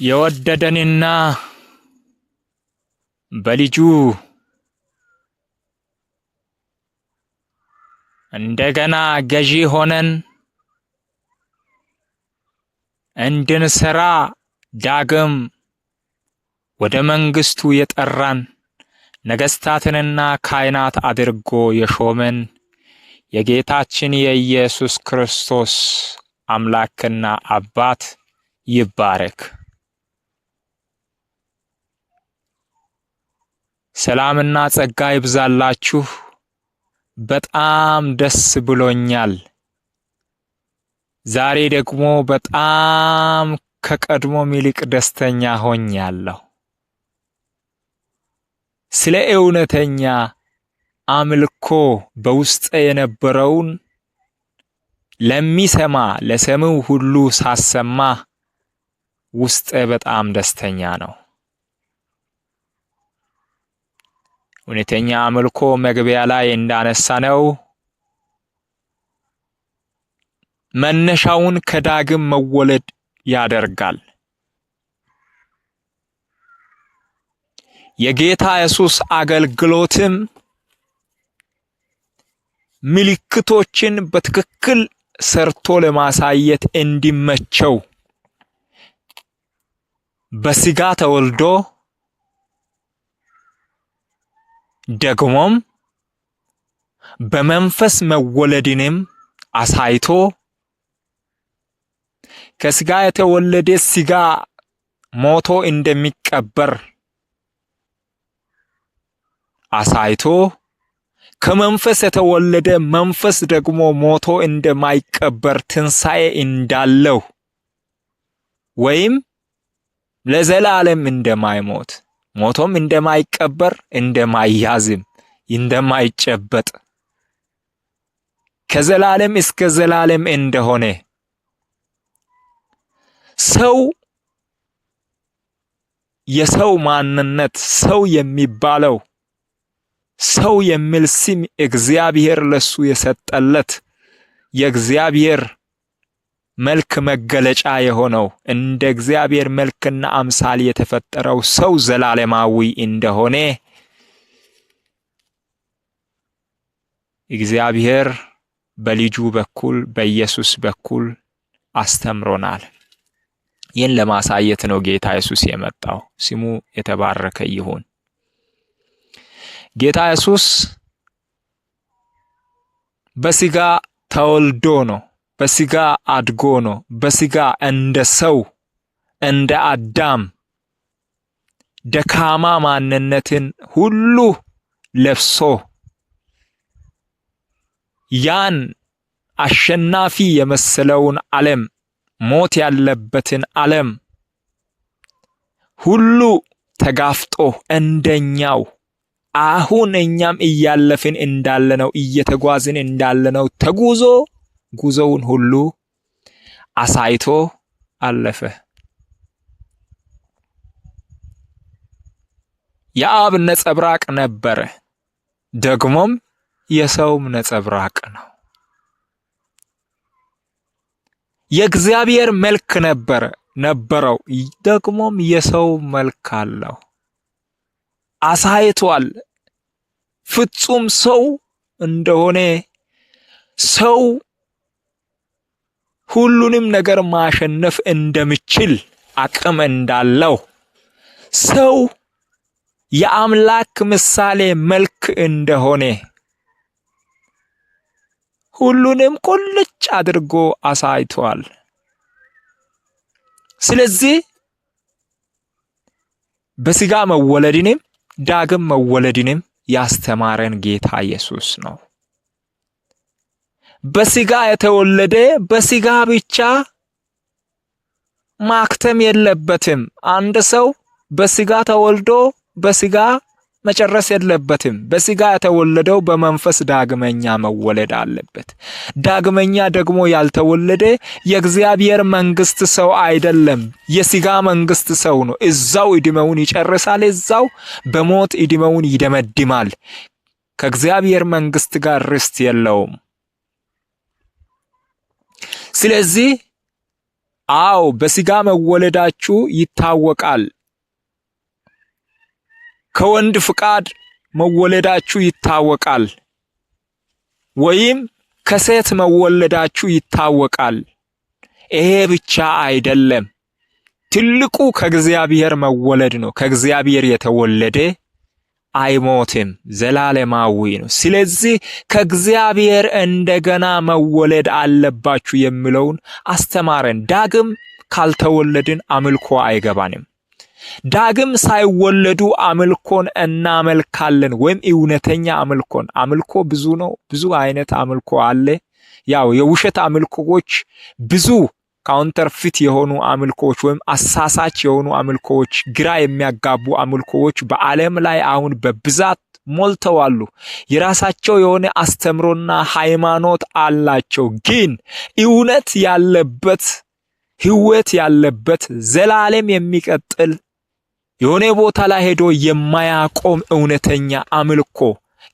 የወደደንና በልጁ እንደገና ገዢ ሆነን እንድንሰራ ዳግም ወደ መንግስቱ የጠራን ነገስታትንና ካህናት አድርጎ የሾመን የጌታችን የኢየሱስ ክርስቶስ አምላክና አባት ይባረክ። ሰላምና ጸጋ ይብዛላችሁ። በጣም ደስ ብሎኛል። ዛሬ ደግሞ በጣም ከቀድሞ ይልቅ ደስተኛ ሆኛለሁ። ስለ እውነተኛ አምልኮ በውስጤ የነበረውን ለሚሰማ ለሰሚው ሁሉ ሳሰማ ውስጤ በጣም ደስተኛ ነው። እውነተኛ አምልኮ መግቢያ ላይ እንዳነሳነው መነሻውን ከዳግም መወለድ ያደርጋል። የጌታ ኢየሱስ አገልግሎትም ምልክቶችን በትክክል ሰርቶ ለማሳየት እንዲመቸው በስጋ ተወልዶ ደግሞም በመንፈስ መወለድንም አሳይቶ ከስጋ የተወለደ ስጋ ሞቶ እንደሚቀበር አሳይቶ ከመንፈስ የተወለደ መንፈስ ደግሞ ሞቶ እንደማይቀበር ትንሣኤ እንዳለው ወይም ለዘላለም እንደማይሞት ሞቶም እንደማይቀበር እንደማይያዝም እንደማይጨበጥ ከዘላለም እስከ ዘላለም እንደሆነ ሰው የሰው ማንነት ሰው የሚባለው ሰው የሚል ስም እግዚአብሔር ለሱ የሰጠለት የእግዚአብሔር መልክ መገለጫ የሆነው እንደ እግዚአብሔር መልክና አምሳል የተፈጠረው ሰው ዘላለማዊ እንደሆነ እግዚአብሔር በልጁ በኩል በኢየሱስ በኩል አስተምሮናል። ይህን ለማሳየት ነው ጌታ ኢየሱስ የመጣው። ስሙ የተባረከ ይሁን። ጌታ ኢየሱስ በስጋ ተወልዶ ነው፣ በስጋ አድጎ ነው፣ በስጋ እንደ ሰው እንደ አዳም ደካማ ማንነትን ሁሉ ለብሶ ያን አሸናፊ የመሰለውን ዓለም ሞት ያለበትን ዓለም ሁሉ ተጋፍጦ እንደኛው አሁን እኛም እያለፍን እንዳለነው እየተጓዝን እንዳለነው ተጉዞ ጉዞውን ሁሉ አሳይቶ አለፈ። የአብ ነጸብራቅ ነበረ፣ ደግሞም የሰውም ነጸብራቅ ነው። የእግዚአብሔር መልክ ነበረው፣ ደግሞም የሰው መልክ አለው። አሳይቷል ፍጹም ሰው እንደሆነ፣ ሰው ሁሉንም ነገር ማሸነፍ እንደሚችል አቅም እንዳለው፣ ሰው የአምላክ ምሳሌ መልክ እንደሆነ ሁሉንም ቁልጭ አድርጎ አሳይቷል። ስለዚህ በስጋ መወለድንም ዳግም መወለድንም ያስተማረን ጌታ ኢየሱስ ነው። በስጋ የተወለደ በስጋ ብቻ ማክተም የለበትም። አንድ ሰው በስጋ ተወልዶ በስጋ መጨረስ የለበትም። በስጋ የተወለደው በመንፈስ ዳግመኛ መወለድ አለበት። ዳግመኛ ደግሞ ያልተወለደ የእግዚአብሔር መንግስት ሰው አይደለም፣ የስጋ መንግስት ሰው ነው። እዛው እድሜውን ይጨርሳል፣ እዛው በሞት እድሜውን ይደመድማል። ከእግዚአብሔር መንግስት ጋር ርስት የለውም። ስለዚህ አዎ በስጋ መወለዳችሁ ይታወቃል። ከወንድ ፍቃድ መወለዳችሁ ይታወቃል፣ ወይም ከሴት መወለዳችሁ ይታወቃል። ይሄ ብቻ አይደለም፣ ትልቁ ከእግዚአብሔር መወለድ ነው። ከእግዚአብሔር የተወለደ አይሞትም፣ ዘላለማዊ ነው። ስለዚህ ከእግዚአብሔር እንደገና መወለድ አለባችሁ የሚለውን አስተማረን። ዳግም ካልተወለድን አምልኮ አይገባንም። ዳግም ሳይወለዱ አምልኮን እናመልካለን፣ ወይም እውነተኛ አምልኮን። አምልኮ ብዙ ነው፣ ብዙ አይነት አምልኮ አለ። ያው የውሸት አምልኮዎች ብዙ ካውንተርፊት የሆኑ አምልኮዎች ወይም አሳሳች የሆኑ አምልኮዎች፣ ግራ የሚያጋቡ አምልኮዎች በዓለም ላይ አሁን በብዛት ሞልተዋሉ። የራሳቸው የሆነ አስተምሮና ሃይማኖት አላቸው። ግን እውነት ያለበት ህይወት ያለበት ዘላለም የሚቀጥል የሆነ ቦታ ላይ ሄዶ የማያቆም እውነተኛ አምልኮ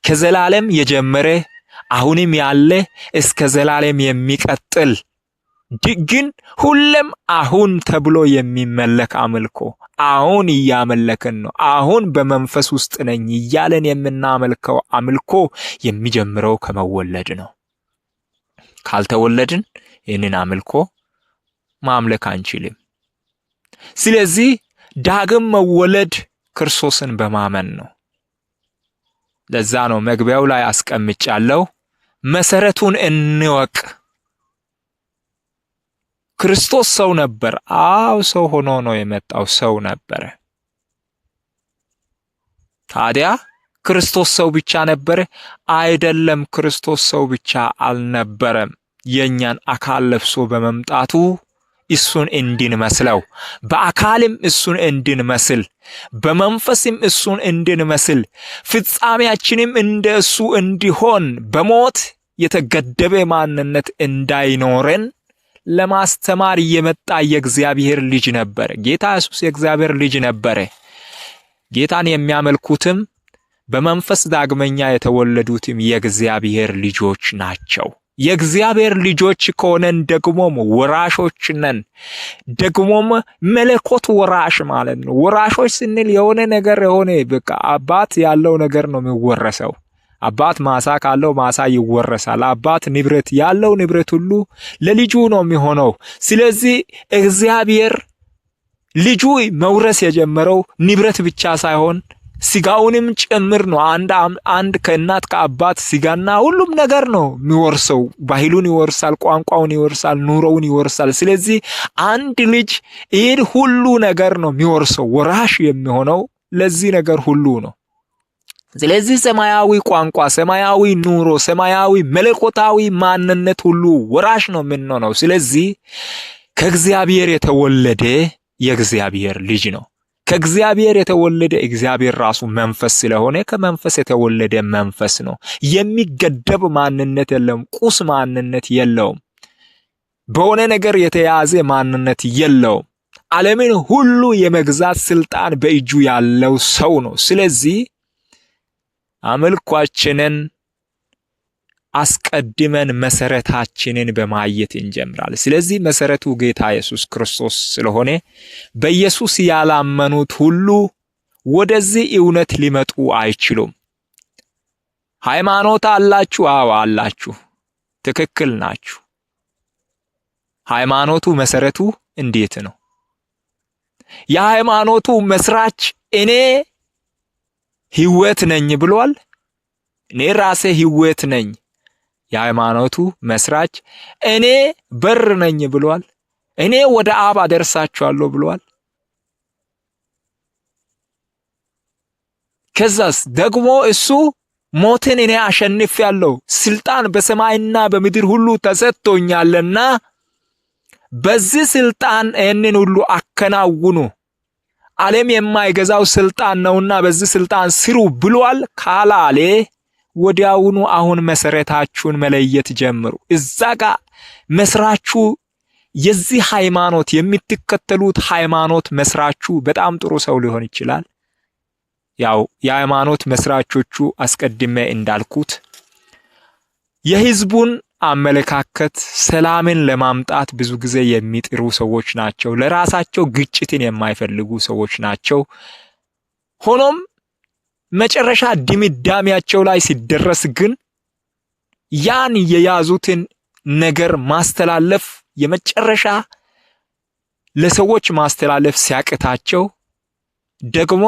ከዘላለም የጀመረ አሁንም ያለ እስከ ዘላለም የሚቀጥል ግን ሁሉም አሁን ተብሎ የሚመለክ አምልኮ አሁን እያመለክን ነው። አሁን በመንፈስ ውስጥ ነኝ እያለን የምናመልከው አምልኮ የሚጀምረው ከመወለድ ነው። ካልተወለድን ይህንን አምልኮ ማምለክ አንችልም። ስለዚህ ዳግም መወለድ ክርስቶስን በማመን ነው። ለዛ ነው መግቢያው ላይ አስቀምጫለሁ፣ መሰረቱን እንወቅ። ክርስቶስ ሰው ነበር። አዎ ሰው ሆኖ ነው የመጣው፣ ሰው ነበረ። ታዲያ ክርስቶስ ሰው ብቻ ነበር? አይደለም፣ ክርስቶስ ሰው ብቻ አልነበረም። የኛን አካል ለብሶ በመምጣቱ እሱን እንድንመስለው፣ በአካልም እሱን እንድንመስል፣ በመንፈስም እሱን እንድንመስል፣ ፍጻሜያችንም እንደሱ እንዲሆን በሞት የተገደበ ማንነት እንዳይኖረን ለማስተማር የመጣ የእግዚአብሔር ልጅ ነበረ። ጌታ ኢየሱስ የእግዚአብሔር ልጅ ነበረ። ጌታን የሚያመልኩትም በመንፈስ ዳግመኛ የተወለዱትም የእግዚአብሔር ልጆች ናቸው። የእግዚአብሔር ልጆች ከሆነን ደግሞም ወራሾች ነን። ደግሞም መለኮት ወራሽ ማለት ነው። ወራሾች ስንል የሆነ ነገር የሆነ በቃ አባት ያለው ነገር ነው የሚወረሰው። አባት ማሳ ካለው ማሳ ይወረሳል። አባት ንብረት ያለው ንብረት ሁሉ ለልጁ ነው የሚሆነው። ስለዚህ እግዚአብሔር ልጁ መውረስ የጀመረው ንብረት ብቻ ሳይሆን ስጋውንም ጭምር ነው። አንድ ከእናት ከአባት ስጋና ሁሉም ነገር ነው የሚወርሰው። ባህሉን ይወርሳል፣ ቋንቋውን ይወርሳል፣ ኑሮውን ይወርሳል። ስለዚህ አንድ ልጅ ይህን ሁሉ ነገር ነው የሚወርሰው። ወራሽ የሚሆነው ለዚህ ነገር ሁሉ ነው። ስለዚህ ሰማያዊ ቋንቋ፣ ሰማያዊ ኑሮ፣ ሰማያዊ መለኮታዊ ማንነት ሁሉ ወራሽ ነው የምንሆነው። ስለዚህ ከእግዚአብሔር የተወለደ የእግዚአብሔር ልጅ ነው። ከእግዚአብሔር የተወለደ እግዚአብሔር ራሱ መንፈስ ስለሆነ ከመንፈስ የተወለደ መንፈስ ነው። የሚገደብ ማንነት የለውም። ቁስ ማንነት የለውም። በሆነ ነገር የተያዘ ማንነት የለውም። ዓለምን ሁሉ የመግዛት ስልጣን በእጁ ያለው ሰው ነው። ስለዚህ አምልኳችንን አስቀድመን መሰረታችንን በማየት እንጀምራለን። ስለዚህ መሰረቱ ጌታ ኢየሱስ ክርስቶስ ስለሆነ በኢየሱስ ያላመኑት ሁሉ ወደዚህ እውነት ሊመጡ አይችሉም። ሃይማኖት አላችሁ? አዎ አላችሁ፣ ትክክል ናችሁ። ሃይማኖቱ መሰረቱ እንዴት ነው? የሃይማኖቱ መስራች እኔ ሕይወት ነኝ ብሏል። እኔ ራሴ ሕይወት ነኝ። የሃይማኖቱ መስራች እኔ በር ነኝ ብሏል። እኔ ወደ አብ አደርሳችኋለሁ ብሏል። ከዛስ ደግሞ እሱ ሞትን እኔ አሸንፌያለሁ፣ ስልጣን በሰማይና በምድር ሁሉ ተሰጥቶኛልና በዚህ ስልጣን ይህንን ሁሉ አከናውኑ፣ ዓለም የማይገዛው ስልጣን ነውና በዚህ ስልጣን ስሩ ብሏል ካላለ ወዲያውኑ አሁን መሰረታችሁን መለየት ጀምሩ። እዛ ጋር መስራቹ የዚህ ሃይማኖት የምትከተሉት ሃይማኖት መስራቹ በጣም ጥሩ ሰው ሊሆን ይችላል። ያው የሃይማኖት መስራቾቹ አስቀድሜ እንዳልኩት የህዝቡን አመለካከት ሰላምን ለማምጣት ብዙ ጊዜ የሚጥሩ ሰዎች ናቸው። ለራሳቸው ግጭትን የማይፈልጉ ሰዎች ናቸው። ሆኖም መጨረሻ ድምዳሜያቸው ላይ ሲደረስ ግን ያን የያዙትን ነገር ማስተላለፍ የመጨረሻ ለሰዎች ማስተላለፍ ሲያቅታቸው ደግሞ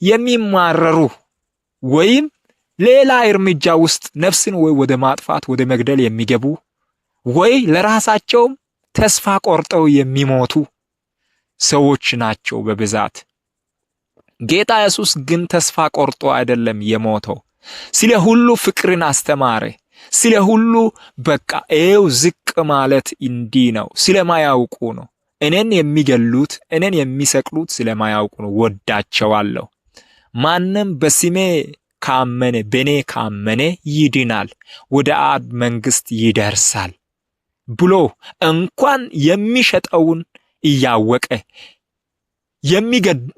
የሚማረሩ ወይም ሌላ እርምጃ ውስጥ ነፍስን ወይ ወደ ማጥፋት ወደ መግደል የሚገቡ ወይ ለራሳቸው ተስፋ ቆርጠው የሚሞቱ ሰዎች ናቸው በብዛት። ጌታ ኢየሱስ ግን ተስፋ ቆርጦ አይደለም የሞተው። ስለ ሁሉ ፍቅርን አስተማረ። ስለ ሁሉ በቃ ኤው ዝቅ ማለት እንዲህ ነው ስለማያውቁ ነው። እኔን የሚገሉት እኔን የሚሰቅሉት ስለማያውቁ ነው። ወዳቸዋለሁ። ማንም በስሜ ካመነ በኔ ካመነ ይድናል፣ ወደ አብ መንግስት ይደርሳል ብሎ እንኳን የሚሸጠውን እያወቀ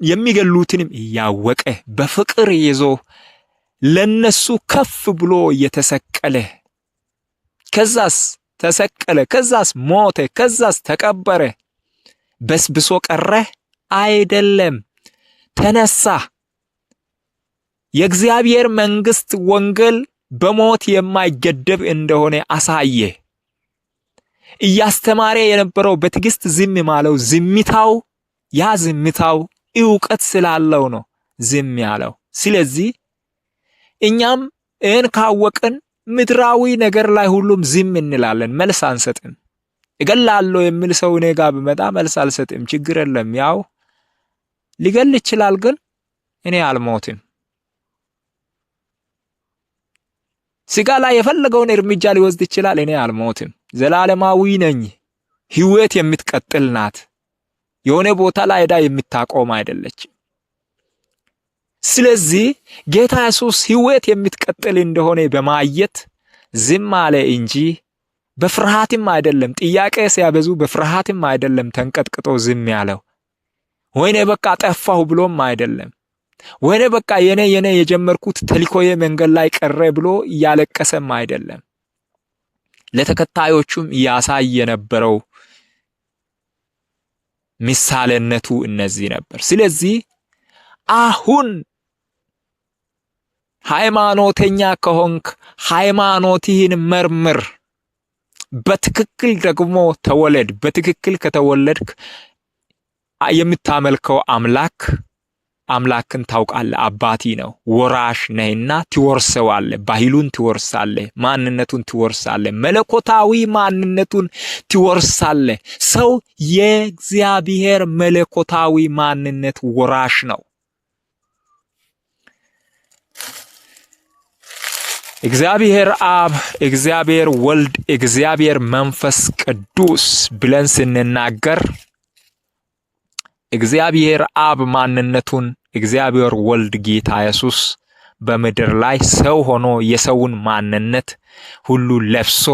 የሚገሉትንም እያወቀ በፍቅር ይዞ ለነሱ ከፍ ብሎ የተሰቀለ ከዛስ ተሰቀለ፣ ከዛስ ሞተ፣ ከዛስ ተቀበረ። በስብሶ ቀረ አይደለም፣ ተነሳ። የእግዚአብሔር መንግስት ወንጌል በሞት የማይገደብ እንደሆነ አሳየ። እያስተማረ የነበረው በትዕግስት ዝም ማለው ዝምታው ያ ዝምታው ዕውቀት ስላለው ነው ዝም ያለው። ስለዚህ እኛም እን ካወቅን ምድራዊ ነገር ላይ ሁሉም ዝም እንላለን፣ መልስ አንሰጥም። እገላለሁ የሚል ሰው እኔ ጋር ቢመጣ መልስ አልሰጥም፣ ችግር የለም። ያው ሊገል ይችላል፣ ግን እኔ አልሞትም። ስጋ ላይ የፈለገውን እርምጃ ሊወስድ ይችላል፣ እኔ አልሞትም። ዘላለማዊ ነኝ። ህይወት የምትቀጥል ናት። የሆነ ቦታ ላይ ሄዳ የምታቆም አይደለችም። ስለዚህ ጌታ ኢየሱስ ህይወት የምትቀጥል እንደሆነ በማየት ዝም አለ እንጂ በፍርሃትም አይደለም። ጥያቄ ሲያበዙ በፍርሃትም አይደለም ተንቀጥቅጦ ዝም ያለው። ወይኔ በቃ ጠፋሁ ብሎም አይደለም። ወይኔ በቃ የኔ የጀመርኩት ተልኮዬ መንገድ ላይ ቀረ ብሎ እያለቀሰም አይደለም። ለተከታዮቹም ያሳይ የነበረው ምሳሌነቱ እነዚህ ነበር። ስለዚህ አሁን ሃይማኖተኛ ከሆንክ ሃይማኖትህን መርምር፣ በትክክል ደግሞ ተወለድ። በትክክል ከተወለድክ የምታመልከው አምላክን ታውቃለህ። አባቲ ነው፣ ወራሽ ነህና ትወርሰዋለህ። ባህሉን ትወርሳለህ፣ ማንነቱን ትወርሳለህ፣ መለኮታዊ ማንነቱን ትወርሳለህ። ሰው የእግዚአብሔር መለኮታዊ ማንነት ወራሽ ነው። እግዚአብሔር አብ፣ እግዚአብሔር ወልድ፣ እግዚአብሔር መንፈስ ቅዱስ ብለን ስንናገር እግዚአብሔር አብ ማንነቱን እግዚአብሔር ወልድ ጌታ ኢየሱስ በምድር ላይ ሰው ሆኖ የሰውን ማንነት ሁሉ ለብሶ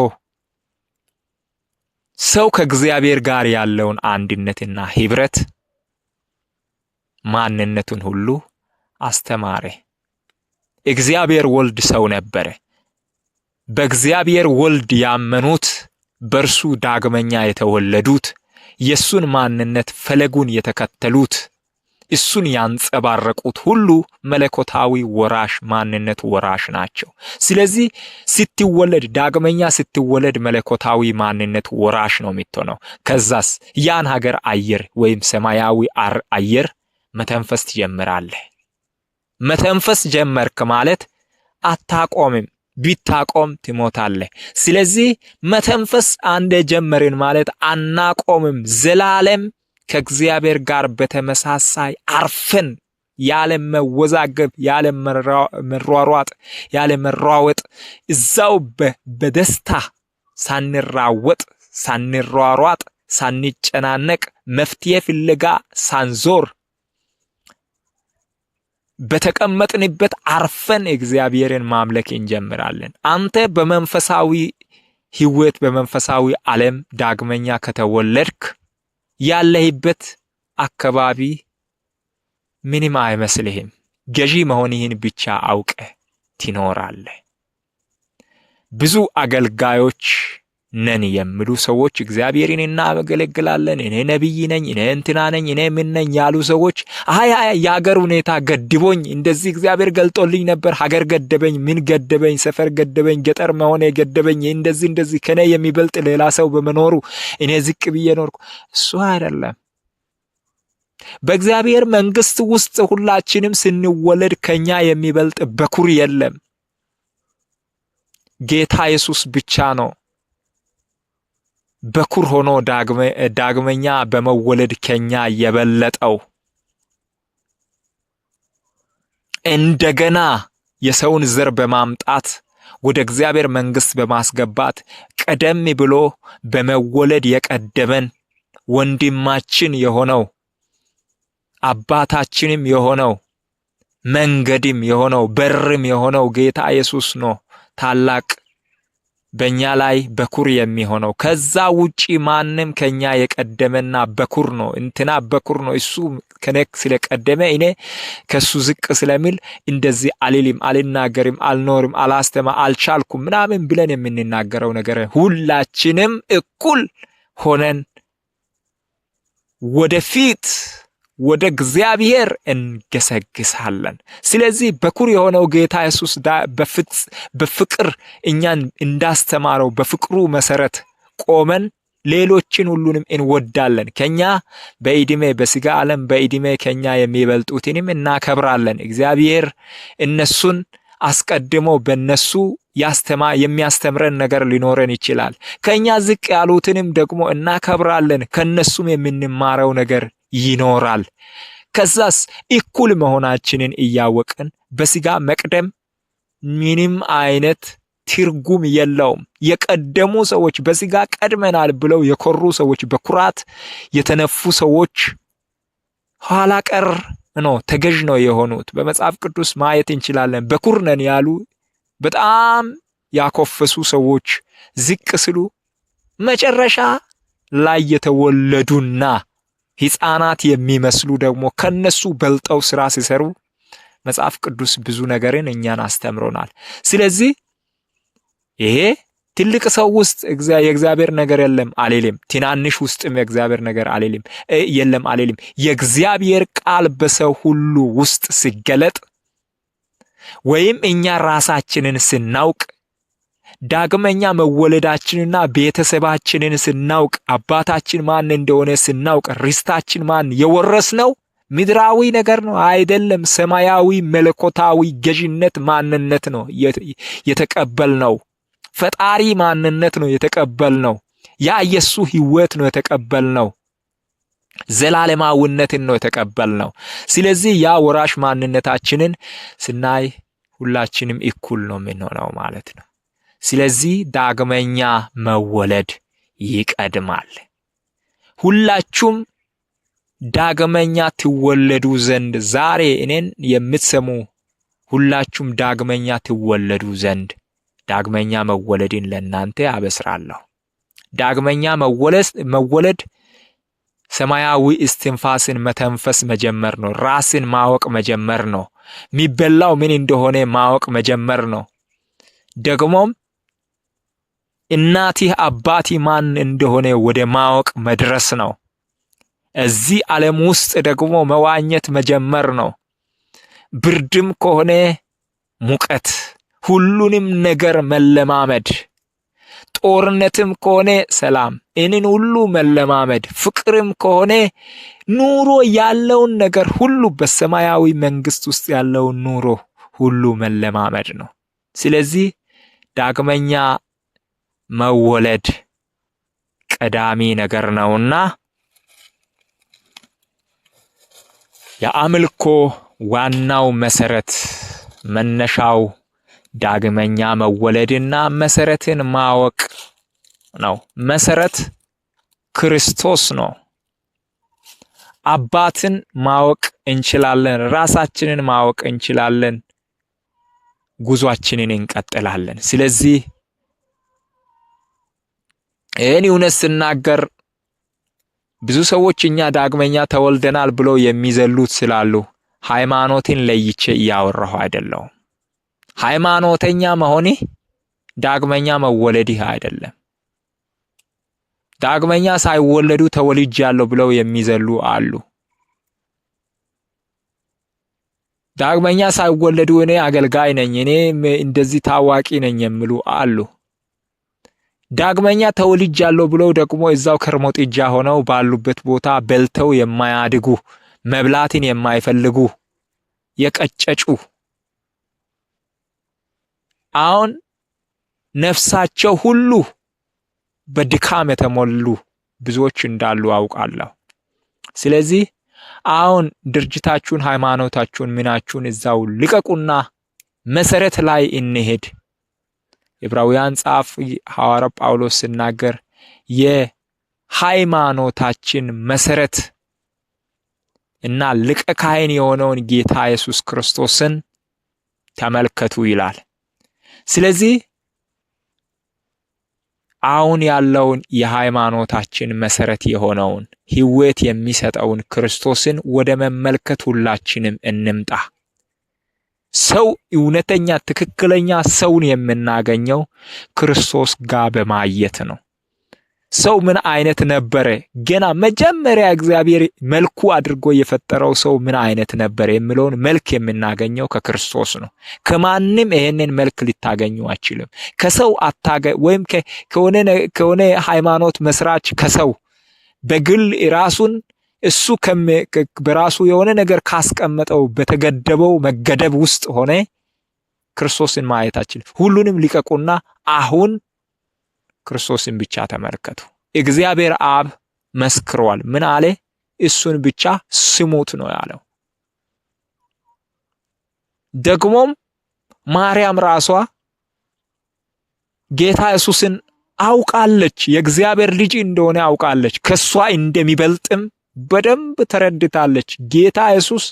ሰው ከእግዚአብሔር ጋር ያለውን አንድነትና ህብረት ማንነቱን ሁሉ አስተማረ። እግዚአብሔር ወልድ ሰው ነበረ። በእግዚአብሔር ወልድ ያመኑት በርሱ ዳግመኛ የተወለዱት የሱን ማንነት ፈለጉን የተከተሉት እሱን ያንጸባረቁት ሁሉ መለኮታዊ ወራሽ ማንነት ወራሽ ናቸው። ስለዚህ ስትወለድ ዳግመኛ ስትወለድ መለኮታዊ ማንነት ወራሽ ነው የምትሆነው። ከዛስ ያን ሀገር አየር ወይም ሰማያዊ አየር መተንፈስ ትጀምራለህ። መተንፈስ ጀመርክ ማለት አታቆምም፣ ቢታቆም ትሞታለህ። ስለዚህ መተንፈስ አንደ ጀመርን ማለት አናቆምም። ዘላለም ከእግዚአብሔር ጋር በተመሳሳይ አርፈን ያለ መወዛገብ፣ ያለ መሯሯጥ፣ ያለ መሯወጥ እዛው በደስታ ሳንራወጥ፣ ሳንሯሯጥ፣ ሳንጨናነቅ፣ መፍትሄ ፍለጋ ሳንዞር በተቀመጥንበት አርፈን እግዚአብሔርን ማምለክ እንጀምራለን። አንተ በመንፈሳዊ ህይወት በመንፈሳዊ ዓለም ዳግመኛ ከተወለድክ ያለህበት አካባቢ ምንም አይመስልህም። ገዢ መሆንህን ብቻ አውቀህ ትኖራለህ። ብዙ አገልጋዮች ነን የሚሉ ሰዎች እግዚአብሔርን እናገለግላለን፣ እኔ ነብይ ነኝ፣ እኔ እንትና ነኝ፣ እኔ ምን ነኝ ያሉ ሰዎች አይ የሀገር ሁኔታ ገድቦኝ እንደዚህ እግዚአብሔር ገልጦልኝ ነበር፣ ሀገር ገደበኝ፣ ምን ገደበኝ፣ ሰፈር ገደበኝ፣ ገጠር መሆኔ ገደበኝ፣ እንደዚህ ከኔ የሚበልጥ ሌላ ሰው በመኖሩ እኔ ዝቅ ብዬ ኖርኩ። እሱ አይደለም። በእግዚአብሔር መንግስት ውስጥ ሁላችንም ስንወለድ ከኛ የሚበልጥ በኩር የለም። ጌታ ኢየሱስ ብቻ ነው በኩር ሆኖ ዳግመኛ በመወለድ ከኛ የበለጠው። እንደገና የሰውን ዘር በማምጣት ወደ እግዚአብሔር መንግስት በማስገባት ቀደም ብሎ በመወለድ የቀደመን ወንድማችን የሆነው አባታችንም የሆነው መንገድም የሆነው በርም የሆነው ጌታ ኢየሱስ ነው ታላቅ በእኛ ላይ በኩር የሚሆነው። ከዛ ውጪ ማንም ከኛ የቀደመና በኩር ነው እንትና በኩር ነው እሱ ከነክ ስለቀደመ እኔ ከሱ ዝቅ ስለሚል እንደዚህ አልልም፣ አልናገርም፣ አልኖርም፣ አልቻልኩም ምናምን ብለን የምንናገረው ነገር ሁላችንም እኩል ሆነን ወደፊት ወደ እግዚአብሔር እንገሰግሳለን። ስለዚህ በኩር የሆነው ጌታ ኢየሱስ በፍቅር እኛን እንዳስተማረው በፍቅሩ መሰረት ቆመን ሌሎችን ሁሉንም እንወዳለን። ከኛ በእድሜ በስጋ ዓለም በእድሜ ከኛ የሚበልጡትንም እናከብራለን። እግዚአብሔር እነሱን አስቀድሞ በነሱ የሚያስተምረን ነገር ሊኖረን ይችላል። ከኛ ዝቅ ያሉትንም ደግሞ እናከብራለን። ከነሱም የምንማረው ነገር ይኖራል። ከዛስ እኩል መሆናችንን እያወቅን በስጋ መቅደም ምንም አይነት ትርጉም የለውም። የቀደሙ ሰዎች በስጋ ቀድመናል ብለው የኮሩ ሰዎች፣ በኩራት የተነፉ ሰዎች ኋላ ቀር ነው፣ ተገዥ ነው የሆኑት። በመጽሐፍ ቅዱስ ማየት እንችላለን። በኩር ነን ያሉ በጣም ያኮፈሱ ሰዎች ዝቅ ስሉ መጨረሻ ላይ የተወለዱና ሕፃናት የሚመስሉ ደግሞ ከነሱ በልጠው ስራ ሲሰሩ መጽሐፍ ቅዱስ ብዙ ነገርን እኛን አስተምሮናል። ስለዚህ ይሄ ትልቅ ሰው ውስጥ የእግዚአብሔር ነገር የለም አልልም፣ ትናንሽ ውስጥም የእግዚአብሔር ነገር የለም አልልም። የእግዚአብሔር ቃል በሰው ሁሉ ውስጥ ሲገለጥ ወይም እኛ ራሳችንን ስናውቅ ዳግመኛ መወለዳችንና ቤተሰባችንን ስናውቅ አባታችን ማን እንደሆነ ስናውቅ ርስታችን ማን የወረስነው ምድራዊ ነገር ነው አይደለም፣ ሰማያዊ መለኮታዊ ገዥነት ማንነት ነው የተቀበልነው። ፈጣሪ ማንነት ነው የተቀበልነው። ያ ኢየሱስ ሕይወት ነው የተቀበልነው። ዘላለማዊነትን ነው የተቀበልነው። ስለዚህ ያ ወራሽ ማንነታችንን ስናይ ሁላችንም እኩል ነው የምንሆነው ማለት ነው። ስለዚህ ዳግመኛ መወለድ ይቀድማል። ሁላችሁም ዳግመኛ ትወለዱ ዘንድ ዛሬ እኔን የምትሰሙ ሁላችሁም ዳግመኛ ትወለዱ ዘንድ ዳግመኛ መወለድን ለእናንተ አበስራለሁ። ዳግመኛ መወለድ ሰማያዊ እስትንፋስን መተንፈስ መጀመር ነው። ራስን ማወቅ መጀመር ነው። የሚበላው ምን እንደሆነ ማወቅ መጀመር ነው። ደግሞም እናትህ አባቲ ማን እንደሆነ ወደ ማወቅ መድረስ ነው። እዚህ ዓለም ውስጥ ደግሞ መዋኘት መጀመር ነው። ብርድም ከሆነ ሙቀት፣ ሁሉንም ነገር መለማመድ፣ ጦርነትም ከሆነ ሰላም፣ እንን ሁሉ መለማመድ፣ ፍቅርም ከሆነ ኑሮ ያለውን ነገር ሁሉ በሰማያዊ መንግስት ውስጥ ያለውን ኑሮ ሁሉ መለማመድ ነው። ስለዚህ ዳግመኛ መወለድ ቀዳሚ ነገር ነውና የአምልኮ ዋናው መሰረት መነሻው ዳግመኛ መወለድና መሰረትን ማወቅ ነው። መሰረት ክርስቶስ ነው። አባትን ማወቅ እንችላለን፣ ራሳችንን ማወቅ እንችላለን፣ ጉዟችንን እንቀጥላለን። ስለዚህ ይህን እውነት ስናገር ብዙ ሰዎች እኛ ዳግመኛ ተወልደናል ብለው የሚዘሉት ስላሉ ሃይማኖትን ለይቼ እያወራሁ አይደለሁም። ሃይማኖተኛ መሆኔ ዳግመኛ መወለድህ አይደለም። ዳግመኛ ሳይወለዱ ተወልጃለሁ ብለው የሚዘሉ አሉ። ዳግመኛ ሳይወለዱ እኔ አገልጋይ ነኝ፣ እኔ እንደዚህ ታዋቂ ነኝ የሚሉ አሉ። ዳግመኛ ተወልጃለሁ ብለው ደግሞ እዛው ከርሞ ጥጃ ሆነው ባሉበት ቦታ በልተው የማያድጉ መብላትን የማይፈልጉ የቀጨጩ አሁን ነፍሳቸው ሁሉ በድካም የተሞሉ ብዙዎች እንዳሉ አውቃለሁ። ስለዚህ አሁን ድርጅታችሁን፣ ሃይማኖታችሁን፣ ምናችሁን እዛው ልቀቁና መሰረት ላይ እንሄድ። ዕብራውያን ጻፍ ሐዋርያው ጳውሎስ ሲናገር የሃይማኖታችን መሰረት እና ሊቀ ካህን የሆነውን ጌታ ኢየሱስ ክርስቶስን ተመልከቱ ይላል። ስለዚህ አሁን ያለውን የሃይማኖታችን መሰረት የሆነውን ሕይወት የሚሰጠውን ክርስቶስን ወደ መመልከት ሁላችንም እንምጣ። ሰው እውነተኛ ትክክለኛ ሰውን የምናገኘው ክርስቶስ ጋር በማየት ነው። ሰው ምን አይነት ነበረ? ገና መጀመሪያ እግዚአብሔር መልኩ አድርጎ የፈጠረው ሰው ምን አይነት ነበረ የሚለውን መልክ የምናገኘው ከክርስቶስ ነው። ከማንም ይሄንን መልክ ልታገኙ አችልም። ከሰው ወይም ከሆነ ሃይማኖት መስራች ከሰው በግል ራሱን እሱ በራሱ የሆነ ነገር ካስቀመጠው በተገደበው መገደብ ውስጥ ሆነ ክርስቶስን ማየት አችልም። ሁሉንም ሊቀቁና አሁን ክርስቶስን ብቻ ተመልከቱ። እግዚአብሔር አብ መስክሯል። ምን አለ? እሱን ብቻ ስሙት ነው ያለው። ደግሞም ማርያም ራሷ ጌታ ኢየሱስን አውቃለች፣ የእግዚአብሔር ልጅ እንደሆነ አውቃለች፣ ከሷ እንደሚበልጥም በደንብ ተረድታለች። ጌታ ኢየሱስ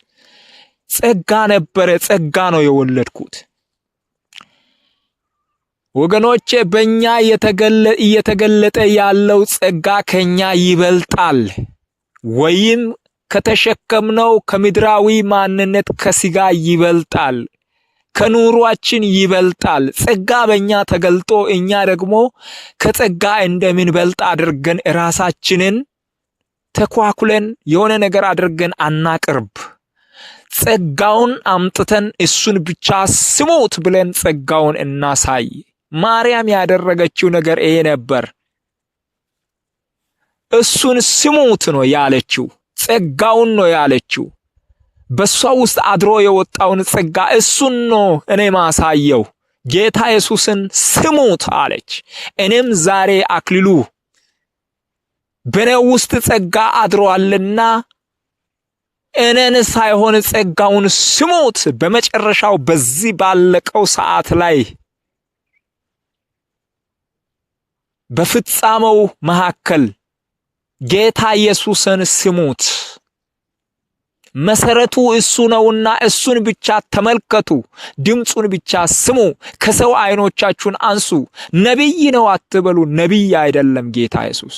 ጸጋ ነበረ፣ ጸጋ ነው የወለድኩት። ወገኖቼ በእኛ እየተገለጠ ያለው ጸጋ ከኛ ይበልጣል፣ ወይም ከተሸከምነው ከምድራዊ ማንነት ከስጋ ይበልጣል፣ ከኑሯችን ይበልጣል። ጸጋ በእኛ ተገልጦ እኛ ደግሞ ከጸጋ እንደምንበልጥ አድርገን ራሳችንን ተኳኩለን የሆነ ነገር አድርገን አናቅርብ። ጸጋውን አምጥተን እሱን ብቻ ስሙት ብለን ጸጋውን እናሳይ። ማርያም ያደረገችው ነገር ይሄ ነበር። እሱን ስሙት ነው ያለችው፣ ጸጋውን ነው ያለችው። በሷ ውስጥ አድሮ የወጣውን ጸጋ እሱን ነው እኔ ማሳየው። ጌታ ኢየሱስን ስሙት አለች። እኔም ዛሬ አክሊሉ በኔ ውስጥ ጸጋ አድሮአልና እኔን ሳይሆን ጸጋውን ስሙት። በመጨረሻው በዚህ ባለቀው ሰዓት ላይ በፍጻሜው መካከል ጌታ ኢየሱስን ስሙት። መሰረቱ እሱ ነውና እሱን ብቻ ተመልከቱ፣ ድምጹን ብቻ ስሙ። ከሰው አይኖቻችሁን አንሱ። ነቢይ ነው አትበሉ። ነቢይ አይደለም ጌታ ኢየሱስ፣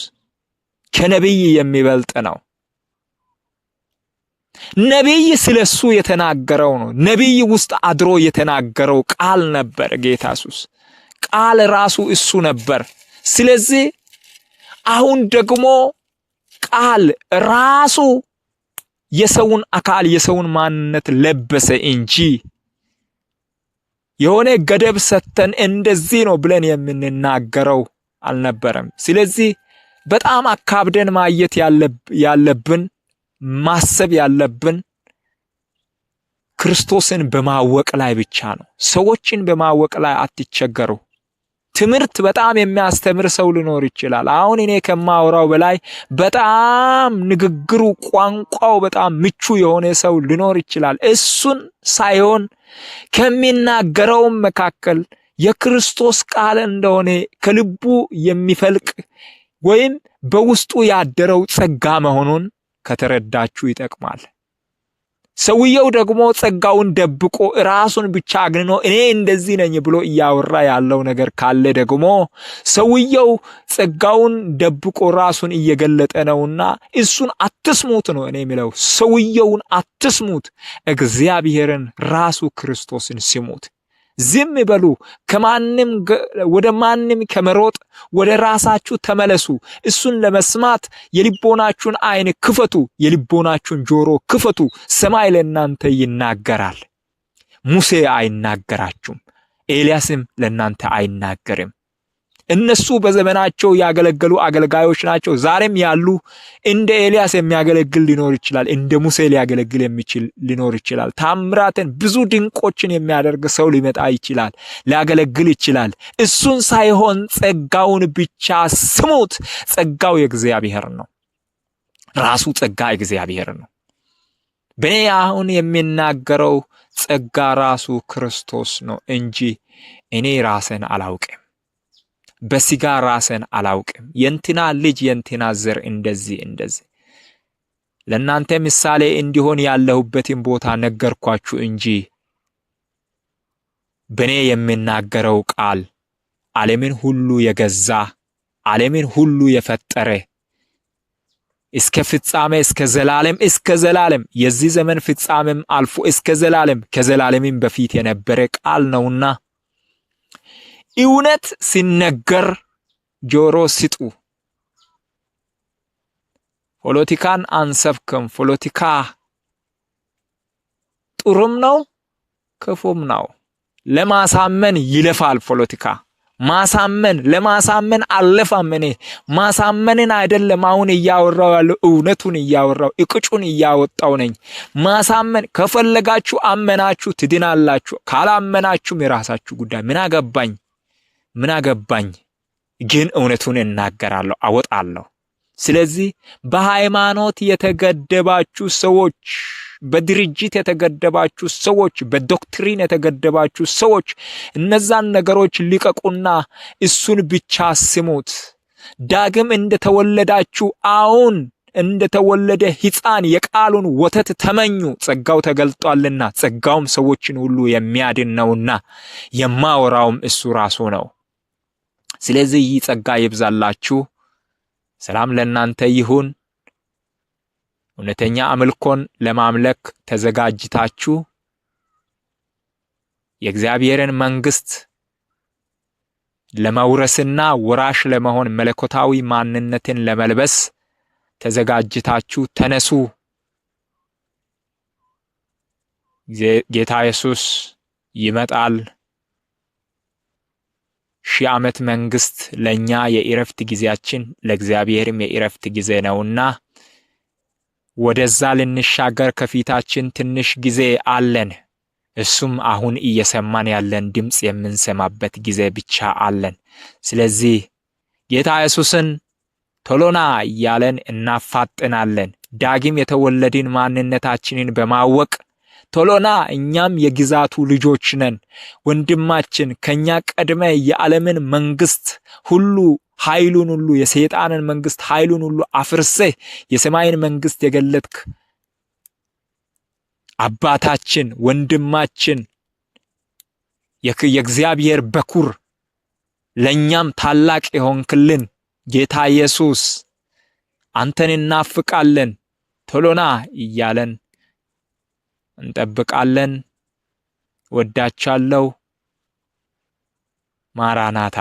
ከነቢይ የሚበልጥ ነው። ነቢይ ስለሱ የተናገረው ነው። ነቢይ ውስጥ አድሮ የተናገረው ቃል ነበር ጌታ ኢየሱስ። ቃል ራሱ እሱ ነበር። ስለዚህ አሁን ደግሞ ቃል ራሱ የሰውን አካል የሰውን ማንነት ለበሰ እንጂ የሆነ ገደብ ሰተን እንደዚህ ነው ብለን የምንናገረው አልነበረም። ስለዚህ በጣም አካብደን ማየት ያለብን ማሰብ ያለብን ክርስቶስን በማወቅ ላይ ብቻ ነው። ሰዎችን በማወቅ ላይ አትቸገሩ። ትምህርት በጣም የሚያስተምር ሰው ሊኖር ይችላል። አሁን እኔ ከማወራው በላይ በጣም ንግግሩ ቋንቋው በጣም ምቹ የሆነ ሰው ሊኖር ይችላል። እሱን ሳይሆን ከሚናገረው መካከል የክርስቶስ ቃል እንደሆነ ከልቡ የሚፈልቅ ወይም በውስጡ ያደረው ጸጋ መሆኑን ከተረዳችሁ ይጠቅማል። ሰውየው ደግሞ ጸጋውን ደብቆ ራሱን ብቻ አግንኖ እኔ እንደዚህ ነኝ ብሎ እያወራ ያለው ነገር ካለ ደግሞ ሰውየው ጸጋውን ደብቆ ራሱን እየገለጠ ነውና እሱን አትስሙት ነው እኔ የሚለው። ሰውየውን አትስሙት፣ እግዚአብሔርን ራሱ ክርስቶስን ስሙት። ዝም በሉ። ከማንም ወደ ማንም ከመሮጥ ወደ ራሳችሁ ተመለሱ። እሱን ለመስማት የልቦናችሁን አይን ክፈቱ፣ የልቦናችሁን ጆሮ ክፈቱ። ሰማይ ለእናንተ ይናገራል። ሙሴ አይናገራችሁም፣ ኤልያስም ለእናንተ አይናገርም። እነሱ በዘመናቸው ያገለገሉ አገልጋዮች ናቸው። ዛሬም ያሉ እንደ ኤልያስ የሚያገለግል ሊኖር ይችላል፣ እንደ ሙሴ ሊያገለግል የሚችል ሊኖር ይችላል። ታምራትን ብዙ ድንቆችን የሚያደርግ ሰው ሊመጣ ይችላል፣ ሊያገለግል ይችላል። እሱን ሳይሆን ጸጋውን ብቻ ስሙት። ጸጋው የእግዚአብሔር ነው። ራሱ ጸጋ እግዚአብሔር ነው። በእኔ አሁን የሚናገረው ጸጋ ራሱ ክርስቶስ ነው እንጂ እኔ ራስን አላውቅም። በስጋ ራስን አላውቅም። የእንትና ልጅ የእንትና ዘር እንደዚህ ለእናንተ ምሳሌ እንዲሆን ያለሁበትን ቦታ ነገርኳችሁ እንጂ በእኔ የሚናገረው ቃል ዓለምን ሁሉ የገዛ ዓለምን ሁሉ የፈጠረ እስከ ፍጻሜ እስከ ዘላለም የዚህ ዘመን ፍጻሜም አልፎ እስከ ዘላለም ከዘላለምም በፊት የነበረ ቃል ነውና እውነት ሲነገር ጆሮ ስጡ። ፖለቲካን አንሰብክም። ፖለቲካ ጥሩም ነው ክፉም ነው። ለማሳመን ይለፋል ፖለቲካ። ለማሳመን አለፋም። እኔ ማሳመንን አይደለም አሁን እያወራው ያለው እውነቱን እያወራው እቅጩን እያወጣው ነኝ። ማሳመን ከፈለጋችሁ አመናችሁ ትድናላችሁ፣ ካላመናችሁም የራሳችሁ ጉዳይ። ምን አገባኝ ግን እውነቱን እናገራለሁ፣ አወጣለሁ። ስለዚህ በሃይማኖት የተገደባችሁ ሰዎች፣ በድርጅት የተገደባችሁ ሰዎች፣ በዶክትሪን የተገደባችሁ ሰዎች እነዛን ነገሮች ሊቀቁና እሱን ብቻ ስሙት። ዳግም እንደተወለዳችሁ አሁን እንደተወለደ ሕፃን የቃሉን ወተት ተመኙ። ጸጋው ተገልጧልና፣ ጸጋውም ሰዎችን ሁሉ የሚያድን ነውና የማወራውም እሱ ራሱ ነው። ስለዚህ ይህ ጸጋ ይብዛላችሁ። ሰላም ለእናንተ ይሁን። እውነተኛ አምልኮን ለማምለክ ተዘጋጅታችሁ የእግዚአብሔርን መንግስት ለመውረስና ወራሽ ለመሆን መለኮታዊ ማንነትን ለመልበስ ተዘጋጅታችሁ ተነሱ። ጌታ ኢየሱስ ይመጣል። 1000 ዓመት መንግስት ለኛ የኢረፍት ጊዜያችን ለእግዚአብሔርም የኢረፍት ጊዜ ነውና ወደዛ ልንሻገር ከፊታችን ትንሽ ጊዜ አለን። እሱም አሁን እየሰማን ያለን ድምጽ የምንሰማበት ጊዜ ብቻ አለን። ስለዚህ ጌታ ኢየሱስን ቶሎና እያለን እናፋጥናለን። ዳግም የተወለድን ማንነታችንን በማወቅ ቶሎና እኛም የግዛቱ ልጆች ነን። ወንድማችን ከኛ ቀድመ የዓለምን መንግስት ሁሉ ኃይሉን ሁሉ የሰይጣንን መንግስት ኃይሉን ሁሉ አፍርሰህ የሰማይን መንግስት የገለጥክ አባታችን ወንድማችን የእግዚአብሔር በኩር ለኛም ታላቅ የሆንክልን ጌታ ኢየሱስ አንተን እናፍቃለን። ቶሎና እያለን እንጠብቃለን። ወዳቻለው። ማራናታ